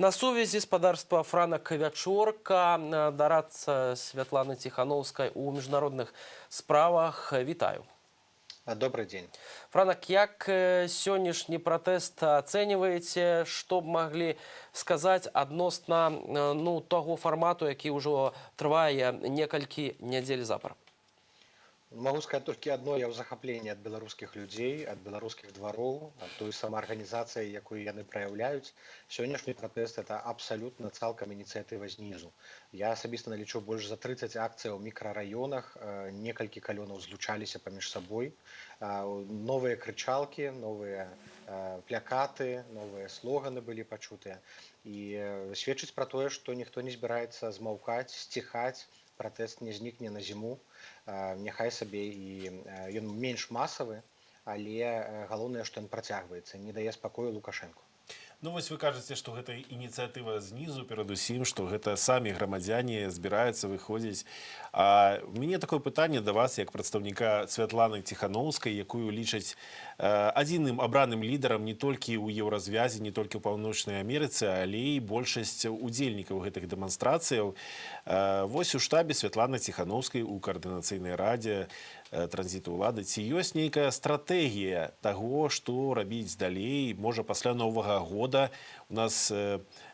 На сувязі спадарства Франак Вячорка, дорадца Святланы Тихановской у международных справах. Вітаю. Добрый день. Франак, як сённяшні пратэст ацэньваеце, што б маглі сказаць адносна таго фармату, які ўжо трывае некалькі нядзель запар? Могу сказать только одно, я в захаплении от белорусских людей, от белорусских дворов, от той самоорганизации, якую яны проявляют. Сегодняшний протест – это абсолютно цалкам инициатива снизу. Я особисто налічу больше за 30 акций в микрорайонах, некалькі калёнаў злучаліся паміж собой. Новые кричалки, новые плакаты, новые слоганы были пачутыя. И сведчыць про тое, что никто не збіраецца змаўкаць, сціхаць, пратэст не знікне на зіму. Няхай сабе і ён менш масавы, але галоўнае, што ён працягваецца, не дае спакою Лукашэнку. Ну вось вы кажаце, што гэта ініцыятыва знізу, перадусім, што гэта самі грамадзяне збіраюцца выходзіць. А у мяне такое пытанне да вас, як прадстаўніка Святланы Тихановскай, якую лічаць адзіным абраным лідарам не толькі ў Еўразвязе, не толькі ў Паўночнай Амерыцы, але і большасць удзельнікаў гэтых дэманстрацыяў. Вось у штабе Святланы Тихановскай у каардынацыйнай радзе транзіту ўлады, ці ёсць нейкая стратэгія таго, што рабіць далей, можа пасля Новага года у нас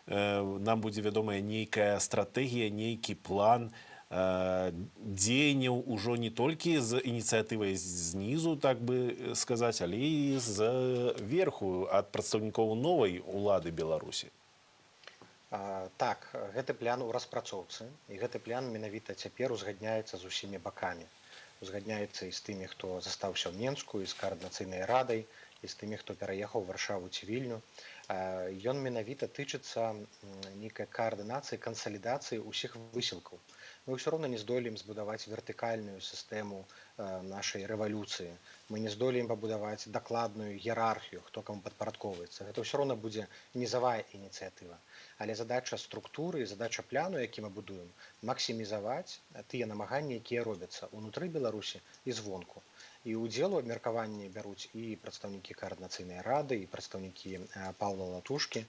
нам будзе вядомая нейкая стратэгія, нейкі план дзеянняў ужо не толькі з ініцыятывай знізу, так бы сказаць, але і з верху ад прадстаўнікоў новай улады Беларусі. Так, гэты план у распрацоўцы, і гэты план менавіта цяпер узгадняецца з усімі бакамі. Узгадняецца і з тымі, хто застаўся ў Менску, і з каардынацыйнай радай, і з тымі, хто пераехаў у Варшаву ці Вільню. Ён менавіта тычыцца нейкай каардынацыі, кансалідацыі ўсіх высілкаў. Мы ўсё роўна не здолеем збудаваць вертыкальную сістэму нашай рэвалюцыі. Мы не здолеем пабудаваць дакладную іерархію, хто каму падпарадковваецца. Гэта ўсё роўна будзе нізавая ініцыятыва. Але задача структуры, задача пляну, які мы будуем, максімізаваць тыя намаганні, якія робяцца ўнутры Беларусі і звонку. І ўдзел у абмеркаванні бяруць і прадстаўнікі каардынацыйнай рады, і прадстаўнікі Паўла Латушкі,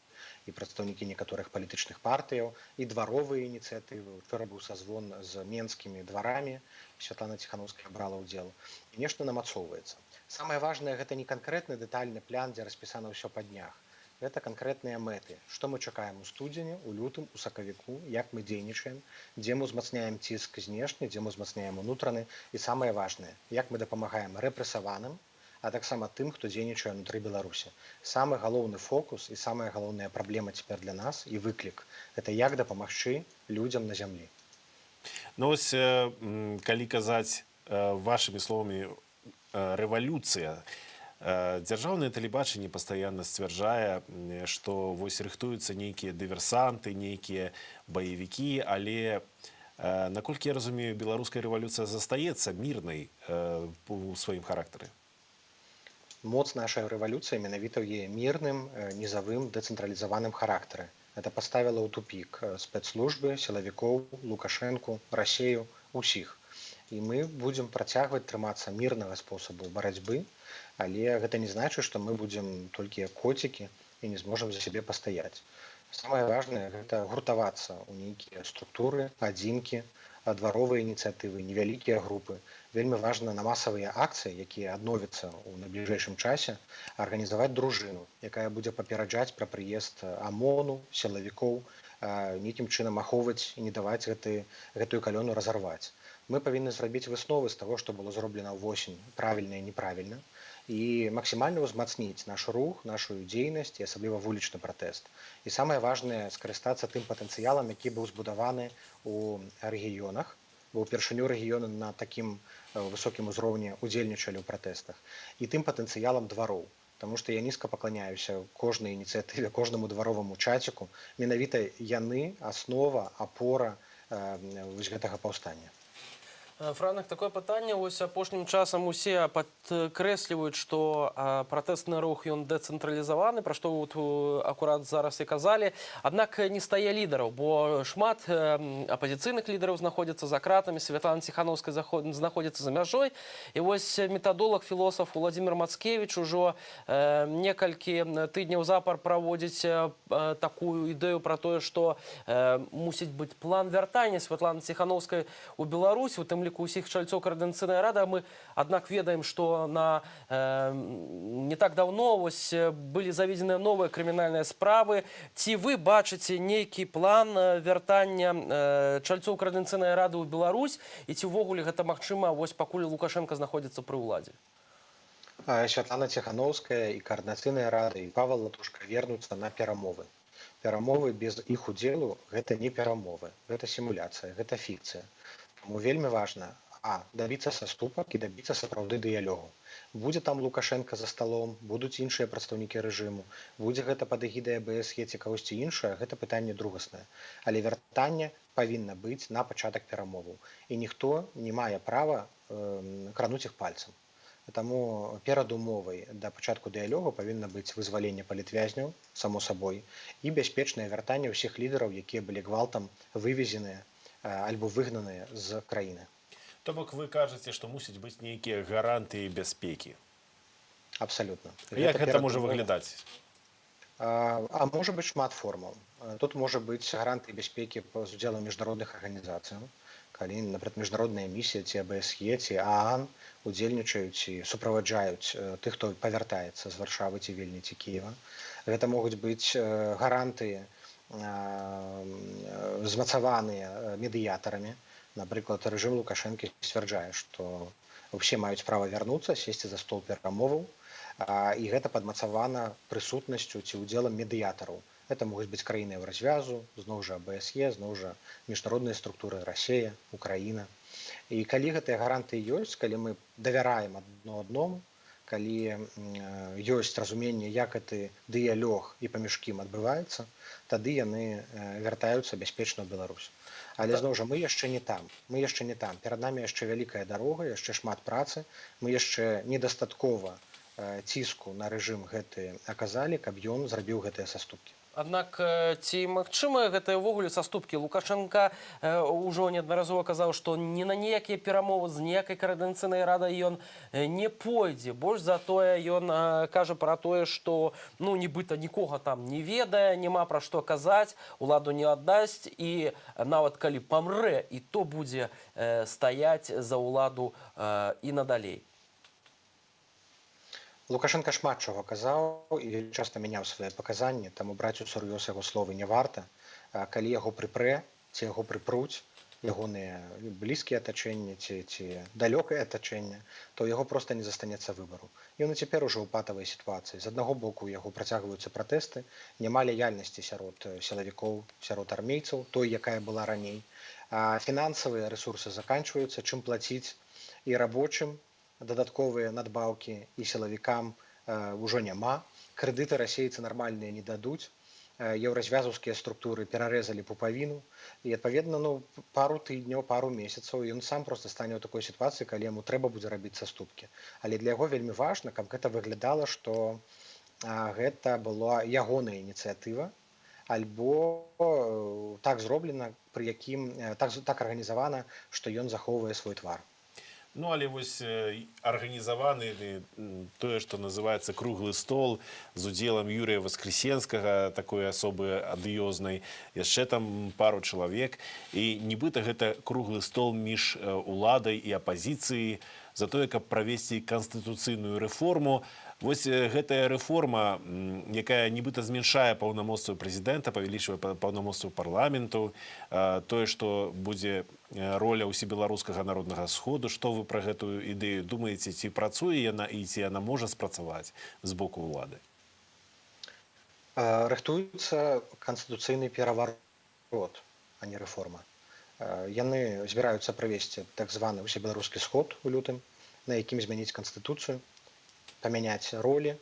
і прадстаўнікі некаторых палітычных партыяў, і дваровыя ініцыятывы. Учора быў сазвон з менскімі дварамі, Святлана Тихановская брала ўдзел. І нешта намацоўваецца. Самае важнае, гэта не канкрэтны дэтальны плян, дзе распісана ўсё па днях. Гэта канкрэтныя мэты. Што мы чакаем у студзені, у лютым, у сакавіку, як мы дзейнічаем, дзе мы ўзмацняем ціск знешні, дзе мы ўзмацняем унутраны. І самае важнае, як мы дапамагаем рэпрэсаваным, а таксама тым, хто дзейнічае ўнутры Беларусі. Самы галоўны фокус і самая галоўная праблема цяпер для нас і выклік – гэта як дапамагчы людзям на зямлі. Ну вось, калі казаць вашымі словамі рэвалюцыя, дзяржаўнае тэлебачанне пастаянна сцвярджае, што вось рыхтуюцца нейкія дыверсанты, нейкія баевікі, але, наколькі я разумею, беларуская рэвалюцыя застаецца мірнай у сваім характары? Моц нашай рэвалюцыі менавіта ў яе мірным, нізавым, дэцэнтралізаваным характары. Гэта паставіла ў тупік спецслужбы, сілавікоў, Лукашэнку, Расею, усіх. І мы будзем працягваць трымацца мірнага спосабу барацьбы, але гэта не значыць, што мы будзем толькі як коцікі і не зможам за сябе пастаяць. Самае важнае – гэта гуртавацца ў нейкія структуры, адзінкі, дваровыя ініцыятывы, невялікія групы. Вельмі важна на масавыя акцыі, якія адновяцца ў найбліжэйшым часе, арганізаваць дружыну, якая будзе папераджаць пра прыезд АМОНу, сілавікоў, нейкім чынам ахоўваць і не даваць гэтую калёну разарваць. Мы павінны зрабіць высновы з таго, што было зроблена ўвосень правільна і неправільна, і максімальна ўзмацніць наш рух, нашу дзейнасць і асабліва вулічны пратэст. І самае важнае – скарыстацца тым патэнцыялам, які быў збудаваны ў рэгіёнах, бо ўпершыню рэгіёны на такім высокім узроўні удзельнічалі ў пратэстах, і тым патэнцыялам двароў. Таму што я нізка пакланяюся кожнай ініцыятыве, кожнаму двароваму чаціку. Менавіта яны – аснова, апора вось гэтага паўстання. Франак, такое пытанне вось апошнім часам усе падкрэсліваюць, што пратэсны рух ён дэцэнтралізаваны, пра што вот акурат зараз і казалі. Аднак не стае лідараў, бо шмат апазіцыйных лідараў знаходзяцца за кратамі, Святлана Ціханаўская знаходзіцца за мяжой. І вось метадолог, філосаф Уладзімір Мацкевіч ужо некалькі тыдняў запар праводзіць такую ідэю пра тое, што мусіць быць план вяртання Святланы Ціханаўскай у Беларусь, у тым ліку ўсіх чальцоў Коордынацыйнай рады. Мы, аднак, ведаем, што не так даўно былі заведзеныя новыя крымінальныя справы. Ці вы бачыце нейкі план вяртання чальцоў Коордынацыйнай рады ў Беларусь? І ці ўвогуле гэта магчыма, пакуль Лукашенко знаходзіцца пры ўладзе? Святлана Ціханаўская і Коордынацыйная рада, і Павел Латушка вернуцца на перамовы. Перамовы без іх удзелу – гэта не перамовы, гэта сімуляцыя, гэта фікцыя. Таму вельмі важна дабіцца саступак і дабіцца сапраўды дыялогу. Будзе там Лукашенко за сталом, будуць іншыя прадстаўнікі рэжыму, будзе гэта пад эгідай АБСЕ ці кагосьці іншае, гэта пытанне другаснае. Але вяртанне павінна быць на пачатак перамоваў. І ніхто не мае права крануць іх пальцам. Таму перадумовай да пачатку дыялогу павінна быць вызваленне палітвязняў, само сабой, і бяспечнае вяртанне ўсіх лідараў, якія былі гвалтам вывезеныя альбо выгнаныя з краіны. То бок вы кажаце, што мусяць быць нейкія гарантыі бяспекі. Абсалютна. Як гэта можа выглядаць? Можа быць шмат формаў. Тут можа быць гарантыі бяспекі з удзелам міжнародных арганізацый, калі, напрыклад, міжнародная місія ці АБСЕ ці ААН удзельнічаюць і суправаджаюць тых, хто павяртаецца з Варшавы ці Вільні ці Кіева. Гэта могуць быць гарантыі змацаваныя медыятарамі. Напрыклад, рэжым Лукашэнкі сцвярджае, што ўсе маюць права вярнуцца, сесці за стол перамоваў, і гэта падмацавана прысутнасцю ці удзелам медыятараў. Гэта могуць быць краіны Еўразвязу, зноў жа АБСЕ, зноў жа міжнародныя структуры Расія, Украіна. І калі гэтыя гарантыі ёсць, калі мы давяраем адно аднаму, калі ёсць разуменне, як гэты дыялог і паміж кім адбываецца, тады яны вяртаюцца бяспечна ў Беларусь. Але зноў жа мы яшчэ не там. Мы яшчэ не там. Перад намі яшчэ вялікая дарога, яшчэ шмат працы. Мы яшчэ недастаткова ціску на рэжым гэты аказалі, каб ён зрабіў гэтыя саступкі. Аднак ці магчымыя гэтыя ўвогуле саступкі? Лукашенка ўжо неаднаразова казаў, што ні на ніякія перамовы з ніякай Коордынацыйнай радай ён не пойдзе. Больш за тое ён кажа пра тое, што нібыта нікога там не ведае, няма пра што казаць, уладу не аддасць, і нават калі памрэ, і то будзе стаяць за ўладу і надалей. Лукашенко шмат чого казаў і часта мяняў свае паказанні, таму браць усур'ёз яго словы не варта. Калі яго прыпрэ, ці яго прыпруць, ягоныя блізкія атачэнні ці далёкае атачэнне, то яго проста не застанецца выбару. Ён і цяпер ужо ў патавай сітуацыі. З аднаго боку яго працягваюцца пратэсты, няма лаяльнасці сярод сілавікоў, сярод армейцаў, той, якая была раней. Фінансавыя рэсурсы заканчваюцца, чым плаціць і рабочым, дадатковыя надбаўкі і сілавікам ўжо няма. Крэдыты расейцы нармальныя не дадуць. Еўразвязаўскія структуры перарэзалі пупавіну. І, адпаведна, пару тыдняў, пару месяцаў ён сам проста стане ў такой сітуацыі, калі яму трэба будзе рабіць саступкі. Але для яго вельмі важна, каб гэта выглядала, што гэта была ягоная ініцыятыва, альбо так зроблена, пры якім так арганізавана, што ён захоўвае свой твар. Але вось арганізаваны тое, што называецца круглы стол з удзелам Юрыя Воскресенскага, такой асобы адыёзнай, яшчэ там пару чалавек. І нібыта гэта круглы стол між уладай і апазіцыяй за тое, каб правесці канстытуцыйную рэформу. Вось гэтая рэформа, якая нібыта зменшае паўнамоцтвы прэзідэнта, павялічвае паўнамоцтвы парламенту, тое, што будзе роля ўсебеларускага народнага сходу. Што вы пра гэтую ідэю думаеце? Ці працуе яна і ці яна можа спрацаваць з боку ўлады? Рыхтуецца канстытуцыйны пераварот, а не рэформа. Яны збіраюцца правесці так званы ўсебеларускі сход у лютым, на якім змяніць канстытуцыю, памяняць ролі,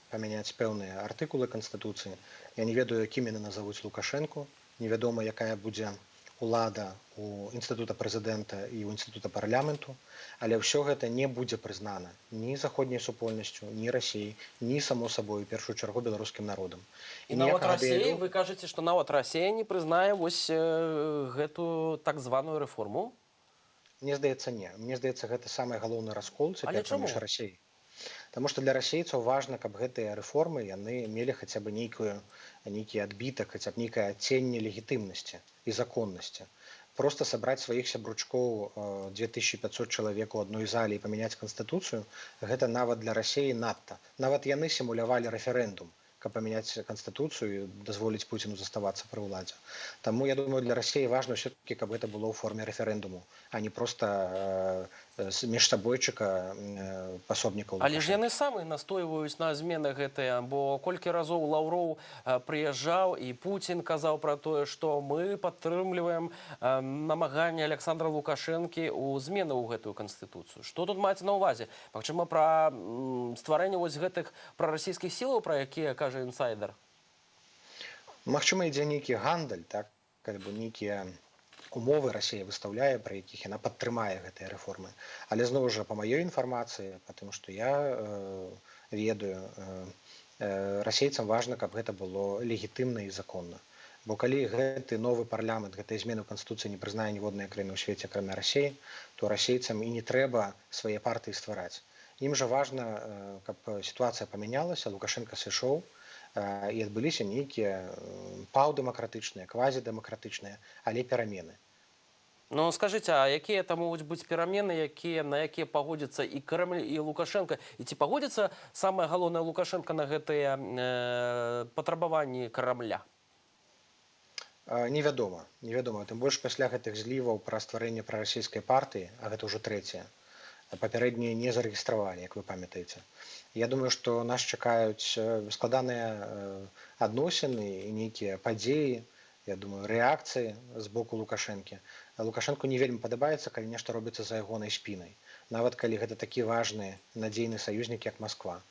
памяняць пэўныя артыкулы канстытуцыі. Я не ведаю, якімі яны назавуць Лукашэнку, невядома, якая будзе улада у інстытута прэзідэнта і ў інстытута парламенту, але ўсё гэта не будзе прызнана ні заходняй супольнасцю, ні Расіяй, ні само сабой у першую чаргу беларускім народам. І нават Расія, вы кажаце, што нават Расія не прызнае вось гэту так званую рэформу? Мне здаецца, не. Мне здаецца, гэта самы галоўны раскол Але цяпер чаму? паміж Расіяй. Таму што для расейцаў важна, каб гэтыя рэформы яны мелі хаця б нейкі адбітак, хаця б нейкае адценне легітымнасці і законнасці. Проста сабраць сваіх сябручкоў 2500 чалавек у адной зале і памяняць канстытуцыю, гэта нават для Расіі надта. Нават яны сімулявалі рэферэндум, каб памяняць канстытуцыю і дазволіць Пуціну заставацца пры ўладзе. Таму, я думаю, для Расіі важна ўсё-такі, каб гэта было ў форме рэферэндуму, а не проста міжсабойчыка пасобнікаў. Але ж яны самі настойваюць на змены гэтыя, бо колькі разоў Лаўроў прыязджаў і Пуцін казаў пра тое, што мы падтрымліваем намаганне Александра Лукашэнкі ў змены ў гэтую канстытуцыю. Што тут маецца на ўвазе? Магчыма, пра стварэнне вось гэтых прарасійскіх сілаў, пра якія кажа інсайдер? Магчыма, ідзе нейкі гандаль, так, альбо нейкія умовы Расія выстаўляе, пра якіх яна падтрымае гэтыя рэформы. Але зноў жа, па маёй інфармацыі, потому што я ведаю, расейцам важна, каб гэта было легітымна і законна. Бо калі гэты новы парламент, гэтыя змены ў Канстытуцыі не прызнае ніводная краіна ў свеце, акрамя Расіі, то расейцам і не трэба свае партыі ствараць. Ім жа важна, каб сітуацыя памянялася, Лукашенко сышоў, і адбыліся нейкія паўдэмакратычныя, квазідэмакратычныя, але перамены. Ну, скажыце, а якія там могуць быць перамены, на якія пагодзяцца і Кремль, і Лукашенко? І ці пагодзіцца самае галоўнае Лукашенко на гэтыя патрабаванні Кремля? Невядома. Тым больш пасля гэтых зліваў пра стварэнне прарасійскай партыі, а гэта ўжо трэцяе, папярэднія не зарэгістравалі, як вы памятаеце. Я думаю, што нас чакаюць складаныя адносіны і нейкія падзеі, я думаю, рэакцыі з боку Лукашэнкі. Лукашэнку не вельмі падабаецца, калі нешта робіцца за ягонай спінай, нават калі гэта такі важны надзейны саюзнік, як Масква.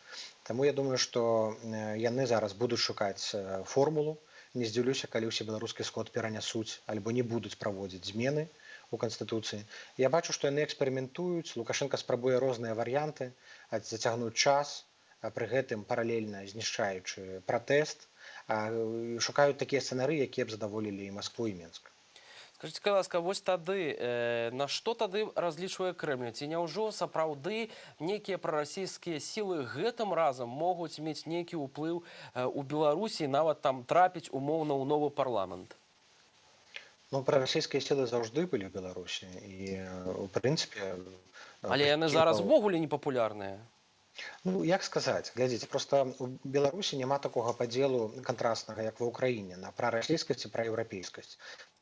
Таму я думаю, што яны зараз будуць шукаць формулу. Не здзіўлюся, калі ўсе беларускі сход перанясуць альбо не будуць праводзіць змены у Канстытуцыі. Я бачу, што яны эксперыментуюць, Лукашенко спрабуе розныя варыянты, зацягнуць час, пры гэтым паралельна знішчаючы пратэст, шукаюць такія сцэнарыі, якія б задаволілі і Маскву, і Менск. Скажыце, калі ласка, вось тады, на што тады разлічвае Крэмль? Ці няўжо сапраўды нейкія прарасійскія сілы гэтым разам могуць мець нейкі ўплыў у Беларусі, нават там трапіць умоўна ў новы парламент? Ну, прарасійскія сілы заўжды былі ў Беларусі. І, у прынцыпе... Але яны зараз увогуле непапулярныя. Ну, як сказаць, глядзіце, проста у Беларусі няма такога падзелу кантраснага, як ва ўкраіне, на прарасійскасць і праеўрапейскасць.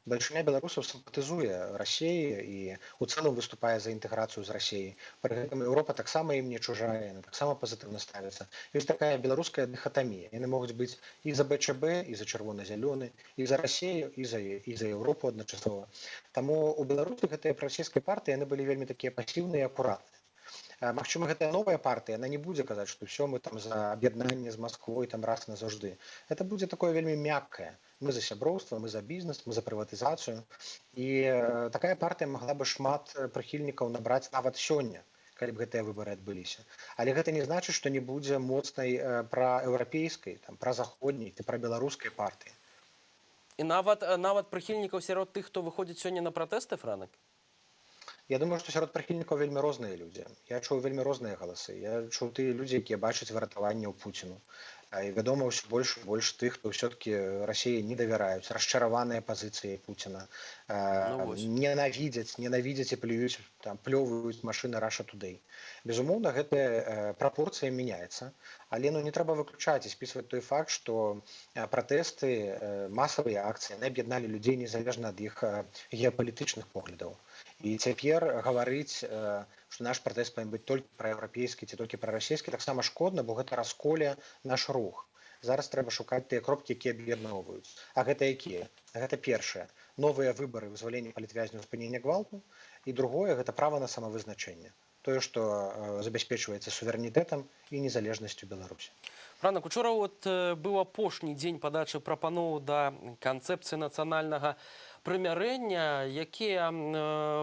Бальшыня беларусаў сімпатызуе Расіі і ў цэлым выступае за інтэграцыю з Расіяй. Пры гэтым Еўропа таксама ім не чужая, яна таксама пазітыўна ставіцца. Ёсць такая беларуская дыхатамія. Яны могуць быць і за БЧБ, і за чырвона-зялёны, і за Расію, і за Еўропу адначасова. Таму у Беларусі гэтыя прарасійскія партыі яны былі вельмі такія пасіўныя і акуратныя. Магчыма, гэтая новая партыя, яна не будзе казаць, што ўсё мы там за аб'яднанне з Масквой там раз назаўжды. Гэта будзе такое вельмі мяккае. Мы за сяброўства, мы за бізнес, мы за прыватызацыю. І такая партыя магла бы шмат прыхільнікаў набраць нават сёння, калі б гэтыя выбары адбыліся. Але гэта не значыць, што не будзе моцнай праеўрапейскай, празаходняй ці прабеларускай партыі. І нават прыхільнікаў сярод тых, хто выходзіць сёння на пратэсты, Франак? Я думаю, што сярод прыхільнікаў вельмі розныя людзі. Я чуў вельмі розныя галасы. Я чуў тыя людзі, якія бачаць выратаванне ў Пуціну. І вядома, ўсё больш і больш тых, хто ўсё-такі Расіі не давяраюць, расчараваныя пазіцыяй Пуціна. Ненавідзяць і плююць, плёваюць машыны Russia Today. Безумоўна, гэтая прапорцыя мяняецца, але не трэба выключаць і спісваць той факт, што пратэсты, масавыя акцыі, яны аб'ядналі людзей незалежна ад іх геапалітычных поглядаў. І цяпер гаварыць, што наш пратэст павінен быць толькі праеўрапейскі ці толькі прарасійскі, таксама шкодна, бо гэта расколе наш рух. Зараз трэба шукаць тыя кропкі, якія аб'ядноўваюць. А гэта якія? Гэта першае. Новыя выбары, вызваленне палітвязняў, спынення гвалту. І другое, гэта права на самавызначэнне. Тое, што забяспечваецца суверэнітэтам і незалежнасцю Беларусі. Франак, учора быў апошні дзень падачы прапаноў да канцэпцыі нацыянальнага прымірэння, якія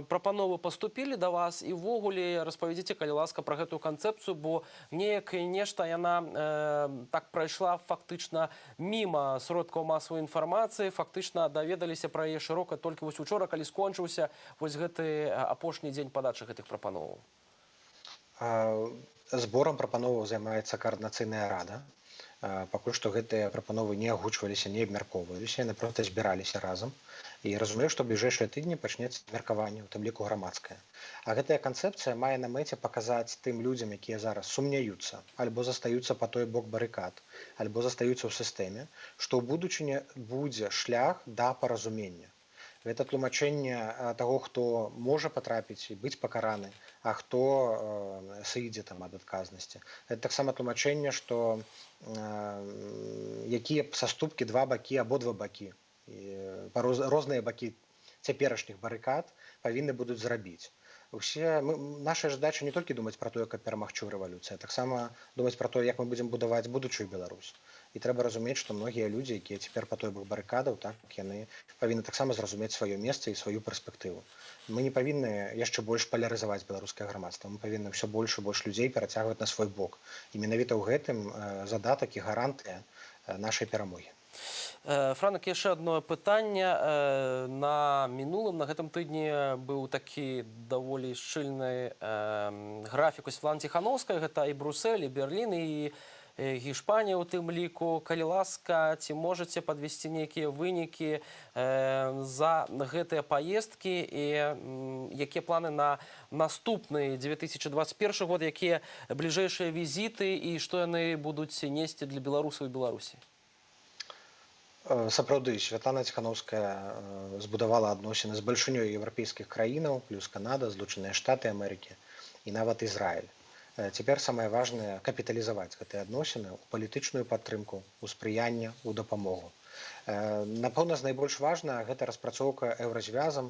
прапановы паступілі да вас, і ўвогуле распавядзіце, калі ласка, пра гэтую канцэпцыю, бо неяк нешта яна так прайшла фактычна міма сродкаў масавай інфармацыі, фактычна даведаліся пра яе шырока толькі вось учора, калі скончыўся вось гэты апошні дзень падачы гэтых прапановаў. Зборам прапановаў займаецца каардынацыйная рада. Пакуль што гэтыя прапановы не агучваліся, не абмяркоўваліся, яны проста збіраліся разам. І разумею, што бліжэйшыя тыдні пачнецца абмеркаванне, у тым ліку грамадскае. А гэтая канцэпцыя мае на мэце паказаць тым людзям, якія зараз сумняюцца, альбо застаюцца па той бок барыкад, альбо застаюцца ў сістэме, што ў будучыні будзе шлях да паразумення. Гэта тлумачэнне таго, хто можа патрапіць і быць пакараны, а хто сыдзе там ад адказнасці. Гэта таксама тлумачэнне, што якія саступкі два бакі, абодва бакі, розныя бакі цяперашніх барыкад павінны будуць зрабіць. Наша задача не толькі думаць пра тое, каб перамагчы ў рэвалюцыі, а таксама думаць пра тое, як мы будзем будаваць будучую Беларусь. І трэба разумець, што многія людзі, якія цяпер па той бок барыкадаў, так, яны павінны таксама зразумець сваё месца і сваю перспектыву. Мы не павінны яшчэ больш палярызаваць беларускае грамадства. Мы павінны ўсё больш і больш людзей перацягваць на свой бок. І менавіта ў гэтым задатак і гарантыя нашай перамогі. Франак, яшчэ одно пытанне. На мінулым, на гэтым тыдні быў такі даволі шчыльны графік у Святланы Ціханаўскай. Гэта і Брусэль, і Берлін, і Гішпанія ў тым ліку. Калі ласка, ці можаце падвесці нейкія вынікі за гэтыя паездкі і якія планы на наступны 2021 год, якія бліжэйшыя візіты і што яны будуць несці для беларусаў і Беларусі? Сапраўды, Святлана Ціханаўская збудавала адносіны з бальшынёй еўрапейскіх краінаў, плюс Канада, Злучаныя Штаты Амерыкі і нават Ізраіль. Цяпер самае важнае капіталізаваць гэтыя адносіны ў палітычную падтрымку, у спрыянне, у дапамогу. Напэўна, найбольш важна гэта распрацоўка еўразвязам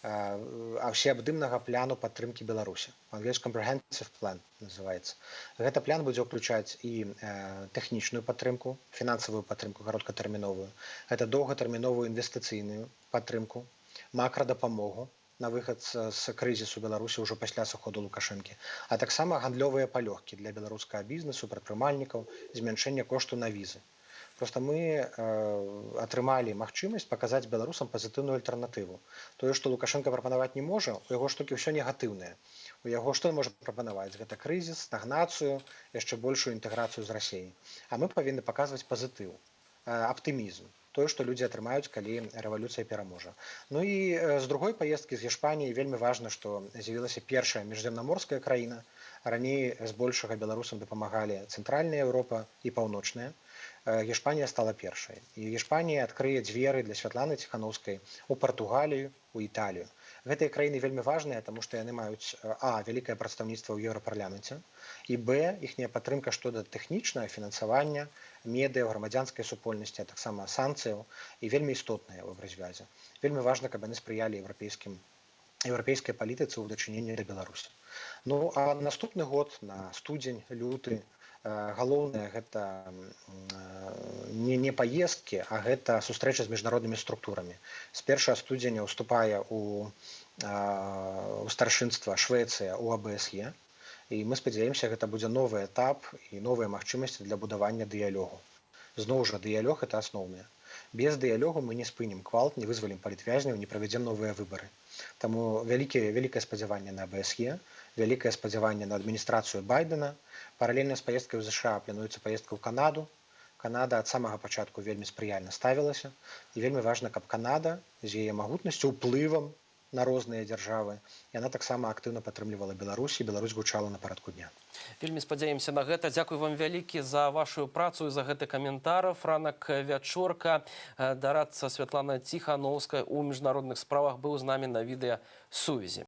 ўсеабдымнага пляну падтрымкі Беларусі. По-англійску Comprehensive Plan называецца. Гэта плян будзе ўключаць і тэхнічную падтрымку, фінансавую падтрымку кароткатэрміновую, гэта доўгатэрміновую інвестыцыйную падтрымку, макрадапамогу на выхад з крызісу Беларусі ўжо пасля сыходу Лукашэнкі, а таксама гандлёвыя палёгкі для беларускага бізнесу, прадпрымальнікаў, змяншэння кошту на візы. Проста мы атрымалі магчымасць паказаць беларусам пазітыўную альтэрнатыву. Тое, што Лукашенко прапанаваць не можа, у яго ж толькі ўсё негатыўнае. У яго што можа прапанаваць? Гэта крызіс, стагнацыю, яшчэ большую інтэграцыю з Расіяй. А мы павінны паказваць пазітыў, аптымізм. Тое, што людзі атрымаюць, калі рэвалюцыя пераможа. Ну і з другой паездкі з Гішпаніі вельмі важна, што з'явілася першая міжземнаморская краіна. Раней збольшага беларусам дапамагалі цэнтральная Еўропа і паўночная. Гішпанія стала першай. І Гішпанія адкрые дзверы для Святланы Ціханаўскай у Партугалію, у Італію. Гэтыя краіны вельмі важныя, таму што яны маюць вялікае прадстаўніцтва ў еўрапарламенце, і іхняя падтрымка штодо тэхнічнага фінансавання, медыа, грамадзянскай супольнасці, а таксама санкцыяў, і вельмі істотная ў еўразвязе. Вельмі важна, каб яны спрыялі еўрапейскай палітыцы ў дачыненні да Беларусі. Ну, а наступны год, на студзень, люты, галоўнае гэта не паездкі, а гэта сустрэча з міжнароднымі структурамі. З 1 студзеня ўступае у старшынства Швецыя ў АБСЕ, і мы спадзяемся, гэта будзе новы этап і новыя магчымасці для будавання дыялогу. Зноў жа, дыялог гэта асноўнае. Без дыялогу мы не спынім гвалт, не вызвалім палітвязняў, не правядзем новыя выбары. Таму вялікае спадзяванне на АБСЕ, вялікае спадзяванне на адміністрацыю Байдена. Паралельна з паездкай у ЗША плануецца паездка ў Канаду. Канада ад самага пачатку вельмі спрыяльна ставілася. І вельмі важна, каб Канада з яе магутнасцю, уплывам на розныя дзяржавы, яна таксама актыўна падтрымлівала Беларусь, і Беларусь гучала на парадку дня. Вельмі спадзяемся на гэта. Дзякуй вам вялікі за вашу працу і за гэты каментар. Франак Вячорка, дарадца Святланы Ціханаўскай у міжнародных справах, быў з намі на відэасувязі.